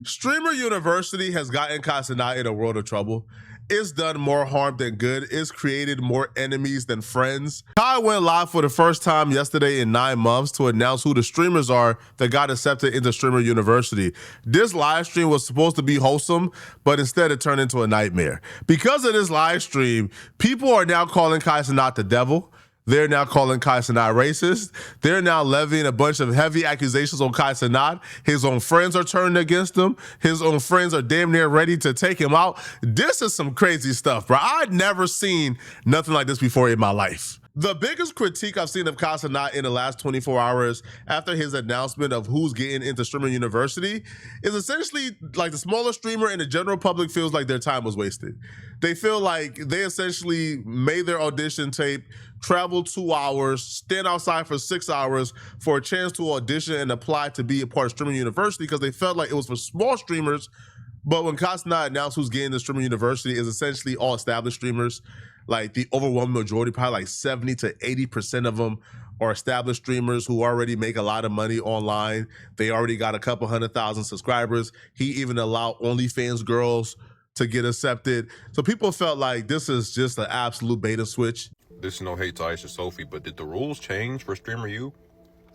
Streamer University has gotten Cenat in a world of trouble. It's done more harm than good. It's created more enemies than friends. Kai went live for the first time yesterday in 9 months to announce who the streamers are that got accepted into Streamer University. This live stream was supposed to be wholesome, but instead it turned into a nightmare. Because of this live stream, people are now calling Cenat the devil. They're now calling Cenat racist. They're now levying a bunch of heavy accusations on Cenat. His own friends are turning against him. His own friends are damn near ready to take him out. This is some crazy stuff, bro. I'd never seen nothing like this before in my life. The biggest critique I've seen of Cenat in the last 24 hours after his announcement of who's getting into Streamer University is essentially like the smaller streamer and the general public feels like their time was wasted. They feel like they essentially made their audition tape, traveled 2 hours, stand outside for 6 hours for a chance to audition and apply to be a part of Streamer University because they felt like it was for small streamers. But when Cenat announced who's getting the Streamer University is essentially all established streamers. Like the overwhelming majority, probably like 70 to 80% of them are established streamers who already make a lot of money online. They already got a couple 100,000 subscribers. He even allowed OnlyFans girls to get accepted. So people felt like this is just an absolute bait and switch. This is no hate to Aisha Sophie, but did the rules change for Streamer U?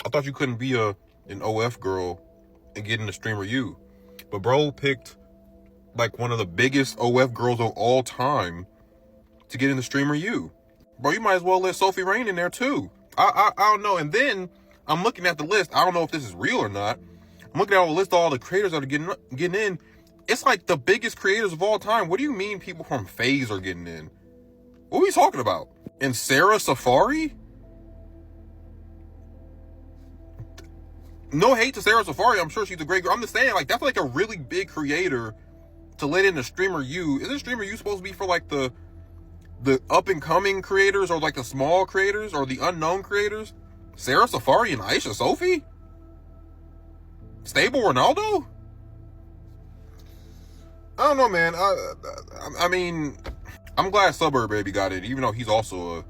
I thought you couldn't be an OF girl and get into Streamer U. But bro picked like one of the biggest OF girls of all time to get into Streamer U. Bro, you might as well let Sophie Rain in there too. I don't know. And then I'm looking at the list. I don't know if this is real or not. I'm looking at all the list of all the creators that are getting in. It's like the biggest creators of all time. What do you mean people from FaZe are getting in? What are we talking about? And Sarah Safari? No hate to Sarah Safari. I'm sure she's a great girl. I'm just saying, like, that's like a really big creator to let in a Streamer U. Isn't Streamer U supposed to be for like the up-and-coming creators or like the small creators or the unknown creators? Sarah Safari and Aisha Sophie? Stable Ronaldo? I don't know, man. I mean, I'm glad Suburb Baby got it, even though he's also a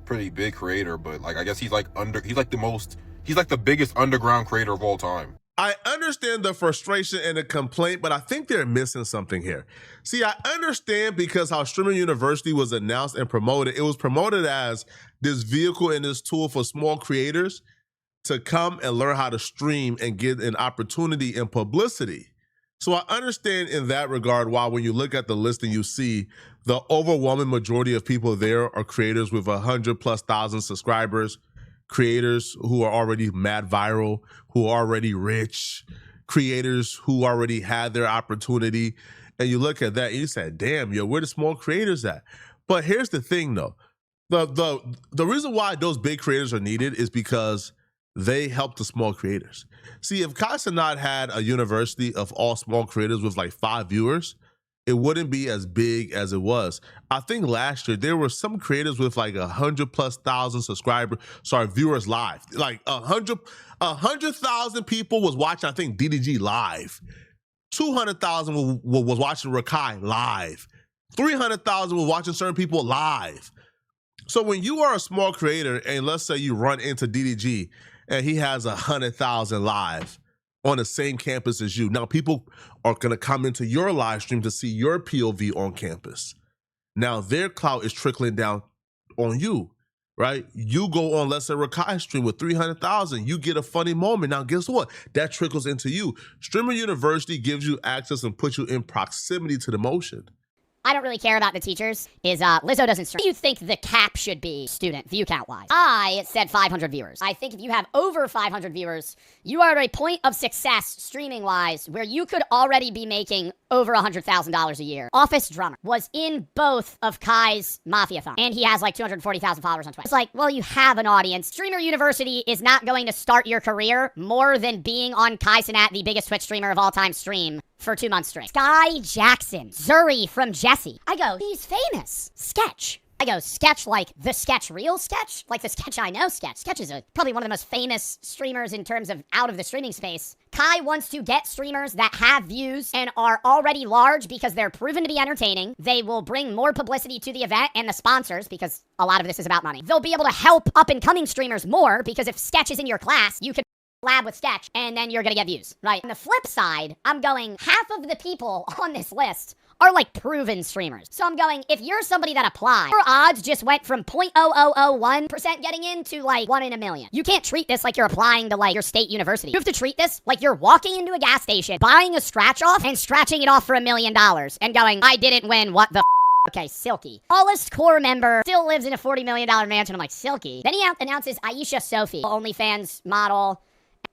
pretty big creator. But like, I guess he's like the biggest underground creator of all time. I understand the frustration and the complaint, but I think they're missing something here. See, I understand because how Streamer University was announced and promoted. It was promoted as this vehicle and this tool for small creators to come and learn how to stream and get an opportunity and publicity. So I understand in that regard why when you look at the list and you see the overwhelming majority of people there are creators with 100,000+ subscribers, creators who are already mad viral, who are already rich, creators who already had their opportunity. And you look at that and you say, damn, yo, where the small creators at? But here's the thing though. The reason why those big creators are needed is because they help the small creators. See, if Cenat had a university of all small creators with like 5 viewers, it wouldn't be as big as it was. I think last year there were some creators with like 100,000+ viewers live. Like 100,000 people was watching, I think, DDG live. 200,000 was watching Rakai live. 300,000 was watching certain people live. So when you are a small creator and let's say you run into DDG and he has 100,000 live on the same campus as you. Now people are gonna come into your live stream to see your POV on campus. Now their clout is trickling down on you, right? You go on, let's say, Rakai stream with 300,000. You get a funny moment. Now guess what? That trickles into you. Streamer University gives you access and puts you in proximity to the motion. I don't really care about the teachers, is Lizzo doesn't stream. What do you think the cap should be, student, view count-wise? I said 500 viewers. I think if you have over 500 viewers, you are at a point of success, streaming-wise, where you could already be making over $100,000 a year. Office Drummer was in both of Kai's Mafia-thon, and he has like 240,000 followers on Twitter. It's like, well, you have an audience. Streamer University is not going to start your career more than being on Cenat, the biggest Twitch streamer of all time, stream for 2 months straight. Sky Jackson, Zuri from Jesse. I go, he's famous. Sketch. I go, Sketch like the Sketch real Sketch? Like the Sketch I know Sketch. Sketch is probably one of the most famous streamers in terms of out of the streaming space. Kai wants to get streamers that have views and are already large because they're proven to be entertaining. They will bring more publicity to the event and the sponsors because a lot of this is about money. They'll be able to help up and coming streamers more because if Sketch is in your class, you could collab with Sketch, and then you're gonna get views, right? On the flip side, I'm going, half of the people on this list are like proven streamers. So I'm going, if you're somebody that applied, your odds just went from 0.0001% getting in to like 1 in a million. You can't treat this like you're applying to like your state university. You have to treat this like you're walking into a gas station, buying a scratch off and scratching it off for $1 million and going, I didn't win, what the Okay, Silky. Tallest core member, still lives in a $40 million mansion. I'm like, Silky. Then he announces Aisha Sophie, OnlyFans model.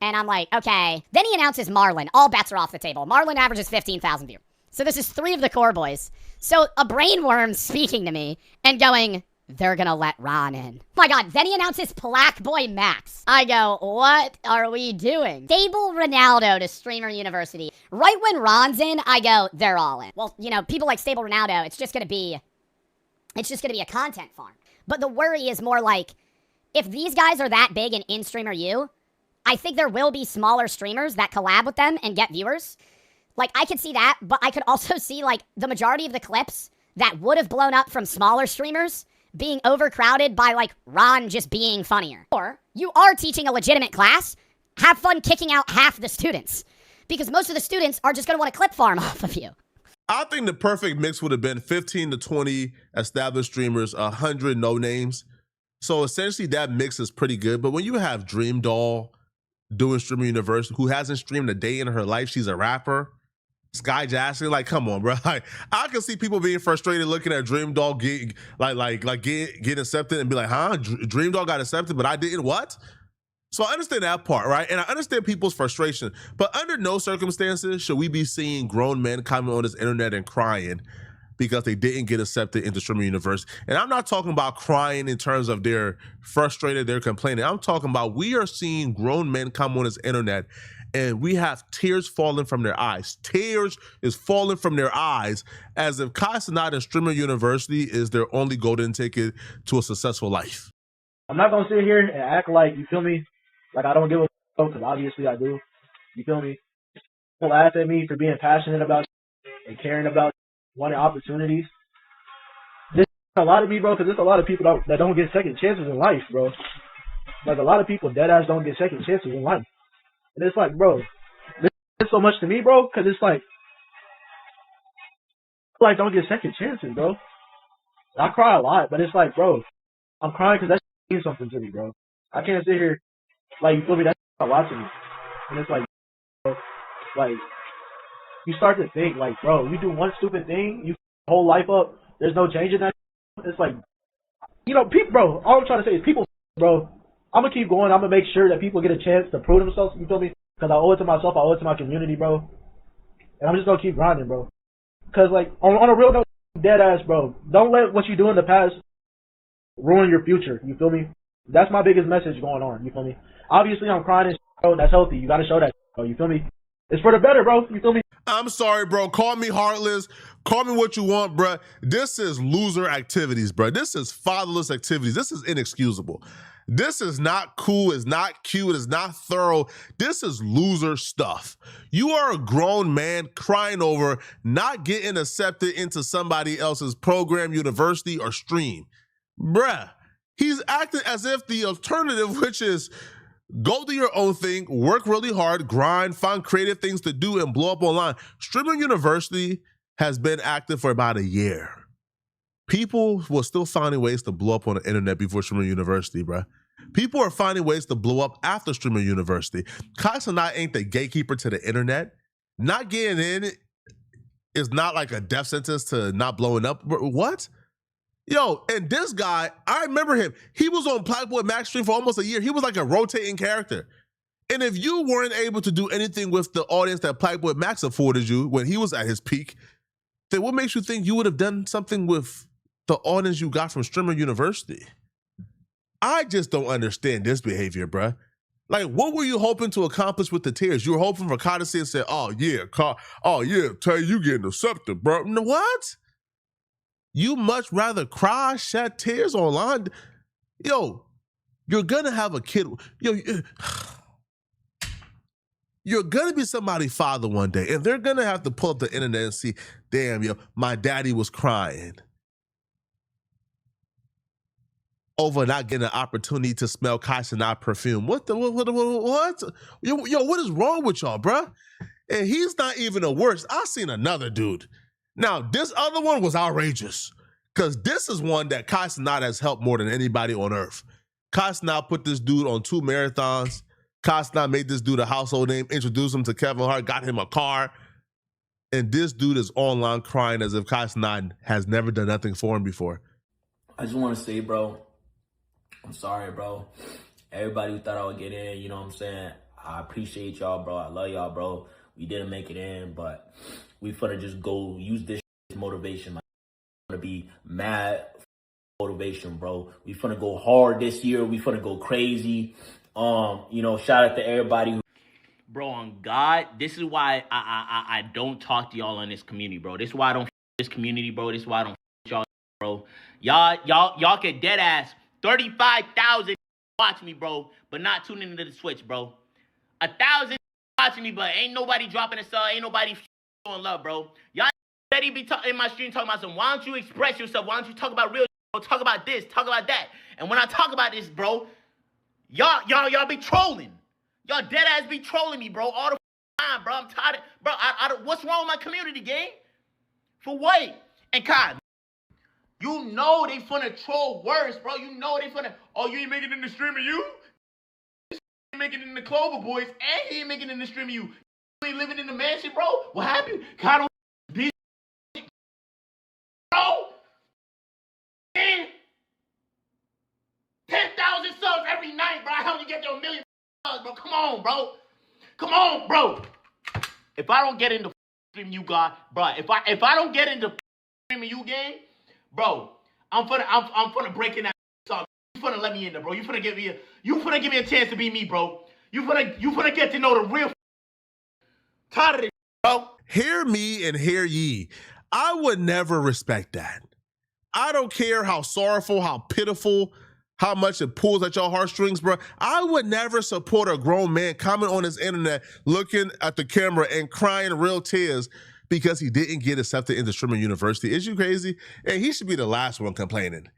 And I'm like, okay. Then he announces Marlon. All bets are off the table. Marlon averages 15,000 views. So this is 3 of the core boys. So a brainworm speaking to me and going, they're gonna let Ron in. Oh my God, then he announces Black Boy Max. I go, what are we doing? Stable Ronaldo to Streamer University. Right when Ron's in, I go, they're all in. Well, you know, people like Stable Ronaldo, it's just gonna be a content farm. But the worry is more like, if these guys are that big and in Streamer U, I think there will be smaller streamers that collab with them and get viewers. Like, I could see that, but I could also see, like, the majority of the clips that would have blown up from smaller streamers being overcrowded by, like, Ron just being funnier. Or, you are teaching a legitimate class, have fun kicking out half the students. Because most of the students are just going to want to clip farm off of you. I think the perfect mix would have been 15 to 20 established streamers, 100 no names. So essentially that mix is pretty good. But when you have Dream Doll doing Streamer University, who hasn't streamed a day in her life, she's a rapper. Sky Jackson, like, come on, bro. Like, I can see people being frustrated looking at Dream Doll get accepted and be like, huh? Dream Doll got accepted, but I didn't what? So I understand that part, right? And I understand people's frustration, but under no circumstances should we be seeing grown men coming on this internet and crying because they didn't get accepted into Streamer University. And I'm not talking about crying in terms of they're frustrated, they're complaining. I'm talking about we are seeing grown men come on this internet and we have tears falling from their eyes. Tears is falling from their eyes as if Cenat and Streamer University is their only golden ticket to a successful life. I'm not going to sit here and act like, you feel me, like I don't give a fuck, because obviously I do. You feel me? People laugh at me for being passionate about and caring about wanting opportunities. This is a lot of me, bro, because there's a lot of people that don't get second chances in life, bro. Like, a lot of people deadass don't get second chances in life. And it's like, bro, this is so much to me, bro, because it's like don't get second chances, bro. I cry a lot, but it's like, bro, I'm crying because that means something to me, bro. I can't sit here, like, you feel me, that's a lot to me. And it's like, bro, like, you start to think, like, bro, you do one stupid thing, you whole life up, there's no change in that. It's like, you know, people, bro, all I'm trying to say is people, bro, I'm going to keep going. I'm going to make sure that people get a chance to prove themselves, you feel me? Because I owe it to myself. I owe it to my community, bro. And I'm just going to keep grinding, bro. Because, like, on a real note, dead ass, bro, don't let what you do in the past ruin your future, you feel me? That's my biggest message going on, you feel me? Obviously, I'm crying and shit, bro. That's healthy. You got to show that, bro. You feel me? It's for the better, bro. You feel me? I'm sorry, bro. Call me heartless. Call me what you want, bro. This is loser activities, bro. This is fatherless activities. This is inexcusable. This is not cool. It's not cute. It's not thorough. This is loser stuff. You are a grown man crying over not getting accepted into somebody else's program, university, or stream. Bruh, he's acting as if the alternative, which is go do your own thing, work really hard, grind, find creative things to do, and blow up online. Streamer University has been active for about a year. People were still finding ways to blow up on the internet before Streamer University, bruh. People are finding ways to blow up after Streamer University. Cenat ain't the gatekeeper to the internet. Not getting in is not like a death sentence to not blowing up. What? Yo, and this guy, I remember him. He was on Black Boy Max stream for almost a year. He was like a rotating character. And if you weren't able to do anything with the audience that Black Boy Max afforded you when he was at his peak, then what makes you think you would have done something with the audience you got from Streamer University? I just don't understand this behavior, bruh. Like, what were you hoping to accomplish with the tears? You were hoping for Kai to say and say, oh yeah, tell you getting accepted, bro. What? You much rather cry, shed tears online? Yo, you're gonna have a kid. Yo, you're gonna be somebody's father one day, and they're gonna have to pull up the internet and see, damn, yo, my daddy was crying over not getting an opportunity to smell Kai Cenat perfume. What? Yo, what is wrong with y'all, bruh? And he's not even the worst. I seen another dude. Now, this other one was outrageous because this is one that Kai Cenat has helped more than anybody on earth. Kai Cenat put this dude on 2 marathons. Kai Cenat made this dude a household name, introduced him to Kevin Hart, got him a car. And this dude is online crying as if Kai Cenat has never done nothing for him before. I just want to say, bro, I'm sorry, bro. Everybody who thought I would get in, you know what I'm saying? I appreciate y'all, bro. I love y'all, bro. We didn't make it in, but we finna just go use this as motivation. Like, I'm gonna be mad motivation, bro. We finna go hard this year. We finna go crazy. You know, shout out to everybody. Bro, on God, this is why I don't talk to y'all in this community, bro. This is why I don't this community, bro. This is why I don't y'all, bro. Y'all can dead ass 35,000 watch me, bro, but not tuning into the Switch, bro. 1,000 watching me, but ain't nobody dropping a sub, ain't nobody showing love, bro. Y'all steady be in my stream talking about some. Why don't you express yourself? Why don't you talk about real? Talk about this, talk about that. And when I talk about this, bro, y'all be trolling. Y'all dead ass be trolling me, bro, all the time, bro. I'm tired of, bro. What's wrong with my community, gang? For what? And Kai, you know they finna troll worse, bro. You know they finna. Oh, you ain't making it in the stream of you? You ain't making it in the Clover Boys, and he ain't making it in the stream of you. You ain't living in the mansion, bro. What happened? Kai don't be, bro. Man, 10,000 subs every night, bro. I help you get to 1 million subs, bro. Come on, bro. Come on, bro. If I don't get into stream you got, bro. If I don't get into stream you game, bro, I'm finna break in that song. You finna let me in there, bro. You finna give me a chance to be me, bro. You finna get to know the real. Tired of this, bro. Hear me and hear ye. I would never respect that. I don't care how sorrowful, how pitiful, how much it pulls at your heartstrings, bro. I would never support a grown man comment on his internet, looking at the camera and crying real tears because he didn't get accepted into streaming university. Is you crazy? And he should be the last one complaining.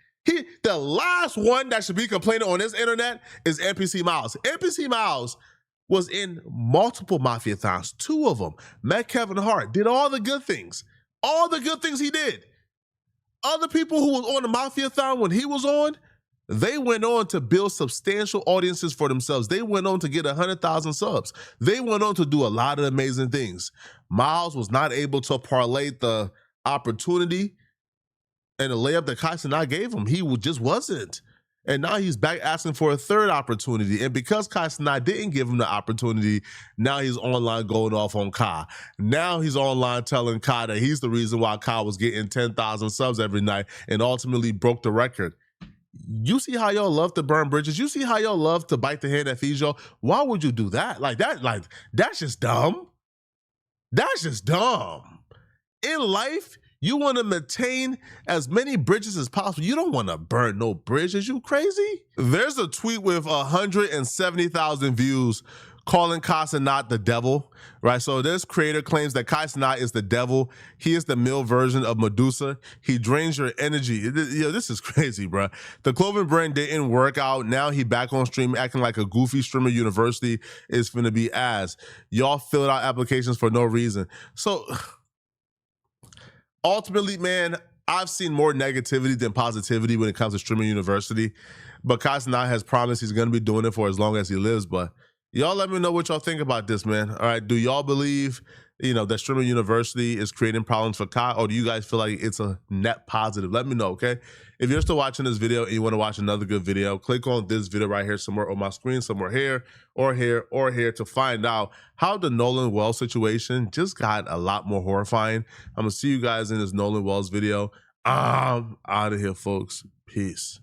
The last one that should be complaining on this internet is NPC Miles. NPC Miles was in multiple Mafia-thons, 2 of them, met Kevin Hart, did all the good things he did. Other people who was on the Mafia-thon when he was on, they went on to build substantial audiences for themselves. They went on to get 100,000 subs. They went on to do a lot of amazing things. Miles was not able to parlay the opportunity and the layup that Kai Cenat gave him. He just wasn't. And now he's back asking for a 3rd opportunity. And because Kai Cenat didn't give him the opportunity, now he's online going off on Kai. Now he's online telling Kai that he's the reason why Kai was getting 10,000 subs every night and ultimately broke the record. You see how y'all love to burn bridges? You see how y'all love to bite the hand that feeds y'all? Why would you do that? That's just dumb. That's just dumb. In life, you want to maintain as many bridges as possible. You don't want to burn no bridges. You crazy? There's a tweet with 170,000 views calling Kai Cenat the devil, right? So this creator claims that Kai Cenat is the devil. He is the male version of Medusa. He drains your energy. This is crazy, bro. The clothing brand didn't work out. Now he back on stream acting like a goofy streamer. University is finna be ass. Y'all filled out applications for no reason. So ultimately, man, I've seen more negativity than positivity when it comes to streaming university. But Kai Cenat has promised he's going to be doing it for as long as he lives. But y'all let me know what y'all think about this, man. All right, do y'all believe, that streaming university is creating problems for Kai, or do you guys feel like it's a net positive? Let me know, okay? If you're still watching this video and you want to watch another good video, click on this video right here somewhere on my screen, somewhere here or here or here to find out how the Nolan Wells situation just got a lot more horrifying. I'm going to see you guys in this Nolan Wells video. I'm out of here, folks. Peace.